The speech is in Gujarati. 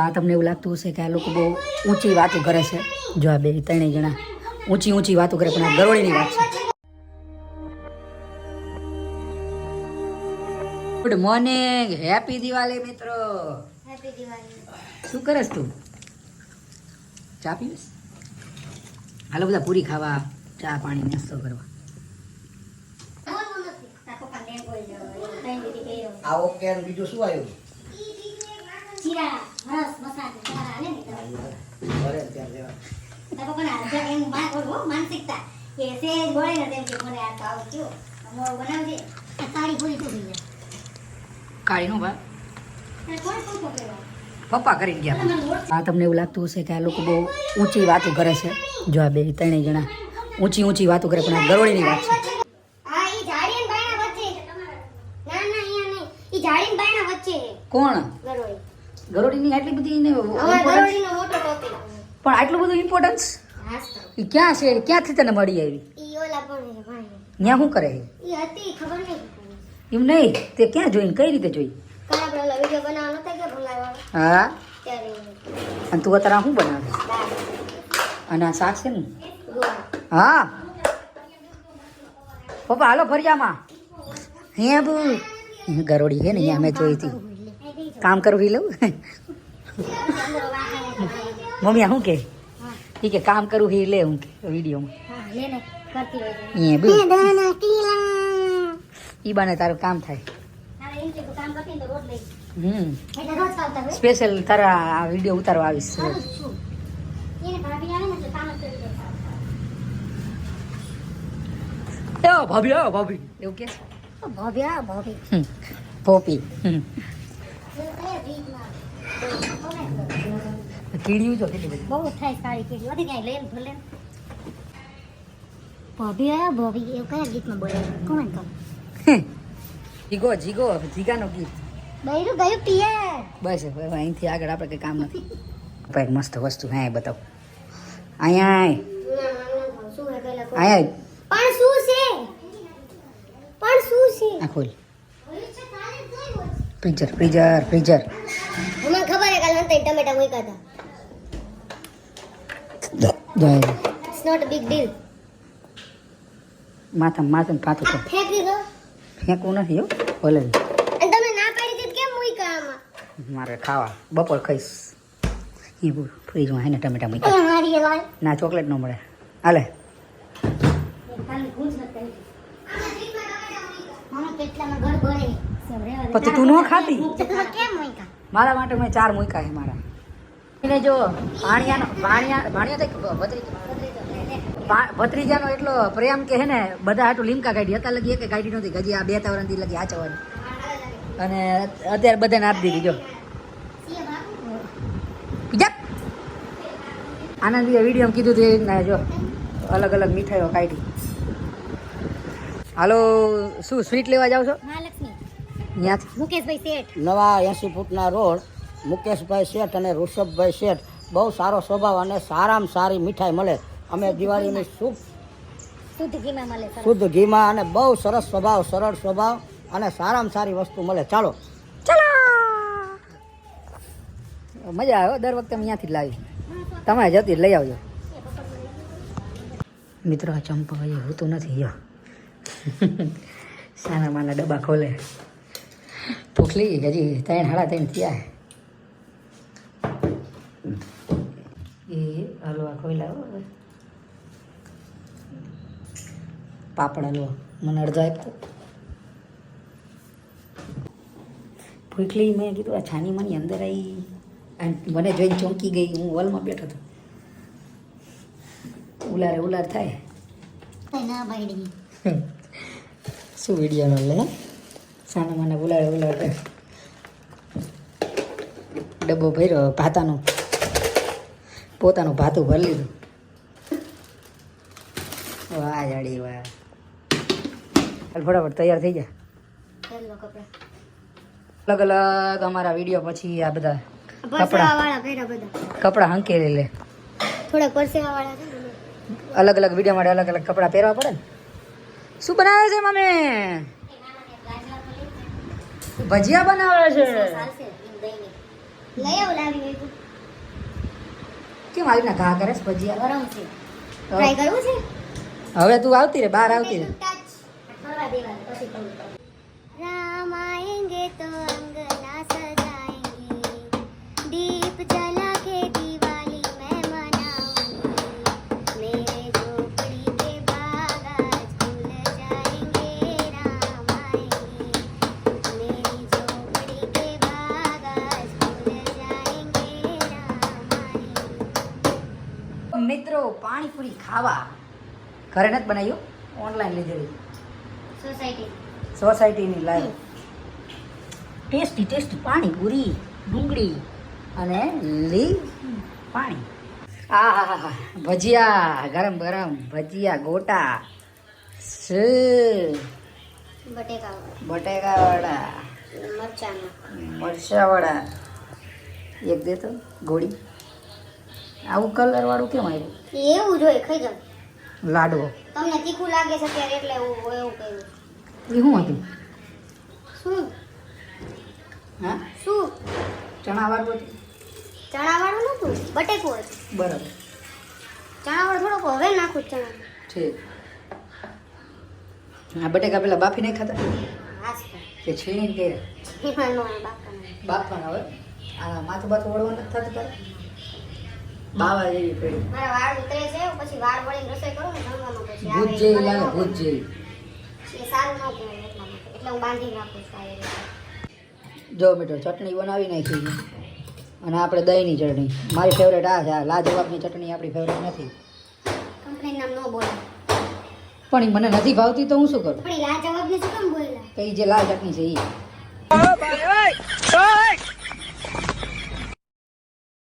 આ તમને એવું લાગતું હશે કે આ લોકો બહુ ઊંચી વાતો કરે છે. જો આ બે ત્રણેય જણા ઊંચી વાતો કરે, પણ આ ગરોળીની વાત છે. ગુડ મોર્નિંગ, હેપી દિવાળી મિત્રો. હેપી દિવાળી. શું કરસ તું? ચા પીવીશ? હાલો બધા પૂરી ખાવા, ચા પાણી નાસ્તો કરવા. આવો કે બીજું શું આવ્યું? જીરા રસ મસાલા સારા આલે ને ઘરે ત્યાં લેવા. તાકો પણ આજે એમ માં બોલો માનસિકતા કે સેજ બોલે ને તેમ કે મને આ તો આવું કયો અમો બનાવજે સારી પૂરી તો થઈ જાય. કાળીનો બા કોણ કોણ પકડવા પપ્પા કરીને ગયા. આ તમને એવું લાગતું હશે કે આ લોકો બહુ ઊંચી વાતો કરે છે. જો આ બે ત્રણેય જણા ઊંચી વાતો કરે, પણ આ ગરોળીની વાત છે. આ ઈ ઝાડીન બાયના વચ્ચે તમારા ના ના અહીંયા નહીં ઈ ઝાડીન બાયના વચ્ચે કોણ? ગરોળી. ગરોળીની આટલી બધી એને અમાર ગરોળીનો મોટો ટોપિક. પણ આટલું બધું ઇમ્પોર્ટન્સ હાસ તો એ ક્યાં છે? ક્યાંથી તને મળી આવી? ઈ ઓલા પણ ભાઈ ત્યાં શું કરે? ઈ હતી ખબર નહીં એમ નહીં, તે ક્યાં જોઈને કઈ રીતે જોઈ? કાલ આપણે ઓલા વિડિયો બનાવવાનો હતા કે ભલાઈવાળો હા, ત્યારે અને તું અત્યારે શું બનાવે? દાળ અને આ શાક છે ને? ગોળ. હા પપ્પા હાલો ફરિયામાં. હે બુ ગરોળી છે ને અહીંયા મેં જોઈ હતી. કામ કરવી લઉં. મમ્મી શું કે? એ કે કામ કરવું એ લે હું કે વિડીયોમાં. હા લેને કરતી હોય એ બુ દાના ટીલા ઈ બાને તારું કામ થાય. હવે એમ કે તું કામ કરતી ને તો રોજ લઈ એટલે રોજ આવતા હોય સ્પેશિયલ તારા આ વિડીયો ઉતારવા આવીશ. સારું જ છું એને ભાભી આવે ને એટલે કામ જ કરી દે. ભાભી એવું કે છે? ભાભી ભાભી પોપી કીડીયું જો કેટલી બધી. બહુ થાય સારી કેડી વધી ક્યાંય લઈને ભલે ભાભી આયા ભાભી એવું કયા ગીતમાં બોલે કોમેન્ટ કરો. જીગાનો ગીત. બૈરું ગયું પિયર બસ હવે અહીંથી આગળ આપણે કંઈ કામ નથી. એક મસ્ત વસ્તુ હે બતાવ. અહીંયા શું હે પેલા અહીંયા પણ શું છે આ ખોલ. ફ્રીઝર મને ખબર હે કાલ હંતે ટમેટા મૂક્યા હતા. It's not a big deal. માથામાં પાતું છે. ફેંક દીધો ફેંકવું નથી હો ભલે. અને તમે ના પાડી દીધી કેમ મૂક્યા આમાં? મારે ખાવા બપોર ખાઈશ. એ ફ્રીજમાં હે ને ટમેટા મૂક્યા. મારી એ લાય ના ચોકલેટ ન મળે. હાલે ખાલી ગુંજ નથી મામા કેટલામાં ઘર ભરે પછી તું ન ખાતી. તો તમે કેમ મૂક્યા? મારા માટે મેં 4 મૂક્યા છે મારા. એને જો ભત્રીજાનો એટલો પ્રેમ કે હે ને બધા હાટું લીમકા કાઢી. હતા લગી એક કાઢી નહોતી હજી આ 2 વર્ષથી લગી આચવાની, અને અત્યારે બધાને આપી દીધી. જો બીજા આનંદીએ વિડીયો કીધું હતું ને, જો અલગ મીઠાઈઓ કાઢી. હાલો શું સ્વીટ લેવા જાવ છો? મહાલક્ષ્મી ત્યાંથી મુકેશભાઈ શેઠ નવા 80 ફૂટના રોડ મુકેશભાઈ શેઠ અને ઋષભભાઈ શેઠ. બહુ સારો સ્વભાવ અને સારામાં સારી મીઠાઈ મળે. અમે દિવાળીની શુદ્ધ ઘીમાં મળે શુદ્ધ ઘીમાં અને બહુ સરસ સ્વભાવ, સરળ સ્વભાવ અને સારામાં સારી વસ્તુ મળે. ચાલો મજા આવે. દર વખતે અહીંયાથી જ લાવી. તમારે જતી લઈ આવજો. મિત્રો આ ચંપા એ હોતું નથી. યો સાના માના ડબ્બા ખોલે. ભૂખલી હજી 3:30 થયા. એ હલવા ખોલ્યા. પાપડ હલવા મને અડધો આપ્યો. ભૂખલી મેં કીધું આ છાની માની અંદર આવી અને મને જોઈને ચોંકી ગઈ. હું હોલમાં બેઠો હતો. ઉલાર થાય. ના બાઈડી શું વિડીયો લે સાના મને ઉલાર ડબ્બો ભર્યો. પોતાનું ભાતું ભરી લીધું. વાહ જાડી વાહ. ફટાફટ તૈયાર થઈ જાય. અલગ અમારા વિડીયો પછી આ બધા કપડા હંકેલી લે. થોડા પરસેવા વાળા છે ને. અલગ વિડીયો માટે અલગ કપડા પહેરવા પડે ને. શું બનાવે છે મમ્મી? ભજીયા બનાવે છે. લઈ આવું લાવી હોય તો. કેમ આવી રીતના ઘા કરે છે ભજીયા? ગરમ છે. ટ્રાય કરવું છે? હવે તું આવતી રે, બહાર આવતી રે. થોડા દેવા પછી કહું. राम आएंगे तो अंगना सजाएंगे, दीप जला के दिवाली मैं मनाऊंगी, मेरे झोपड़ी के बाग आज खुल जाएंगे, राम आएंगे, मेरी झोपड़ी के बाग आज खुल जाएंगे, राम आएंगे। મિત્રો પાણીપુરી ખાવા ઘરે નથી બનાવ્યું, ઓનલાઈન લીધેલી સોસાયટીની લાઈવ. ટેસ્ટી ટેસ્ટી પાણીપુરી, ડુંગળી અને પાણી. આ હા હા ભજીયા ગરમ ગરમ ભજીયા ગોટા બટેકા વડા મરચા વડા. એક દે તો ગોળી. આવું કલર વાળું કેમ આવ્યું? એવું જોઈએ ખાઈ જાવ. લાડવો તમને તીખું લાગે છે ત્યારે એટલે એવું કર્યું. એ શું હતું? શું હા શું ચણા વાળું હતું. ચણા વાળું નતું, બટેકું હતું. બરાબર ચણા વાળું થોડોક હવે નાખું ચણા. છે. હા બટેકા પેલા બાફી નહીં ખાતા હા છે કે છીણીને કે એમાં નો બાપા બાફવાના હોય. આ માથું બાથું વળવા નથી થતું તારે? બાવા જેવી પેડી મારા વાળ ઉતરે છે પછી વાળ વળીને રસોઈ કરું ને જમવાનું પછી ભૂત જેવી લાગે, ભૂત જેવી. એ સારું ન કહેવાય એટલા માટે એટલે હું બાંધી રાખું છું આ રીતે. જો બેટો ચટણી બનાવી નાખી છે. અને આપણે દહીંની ચટણી મારી ફેવરેટ આ છે. આ લાજવાબની ચટણી આપણી ફેવરેટ નથી, કંપની નામ ન બોલે પણ ઈ મને નથી ભાવતી તો હું શું કરું? પણ ઈ લાજવાબ ને શું કેમ બોલ્યા? તો એ જે લાલ ચટણી છે એ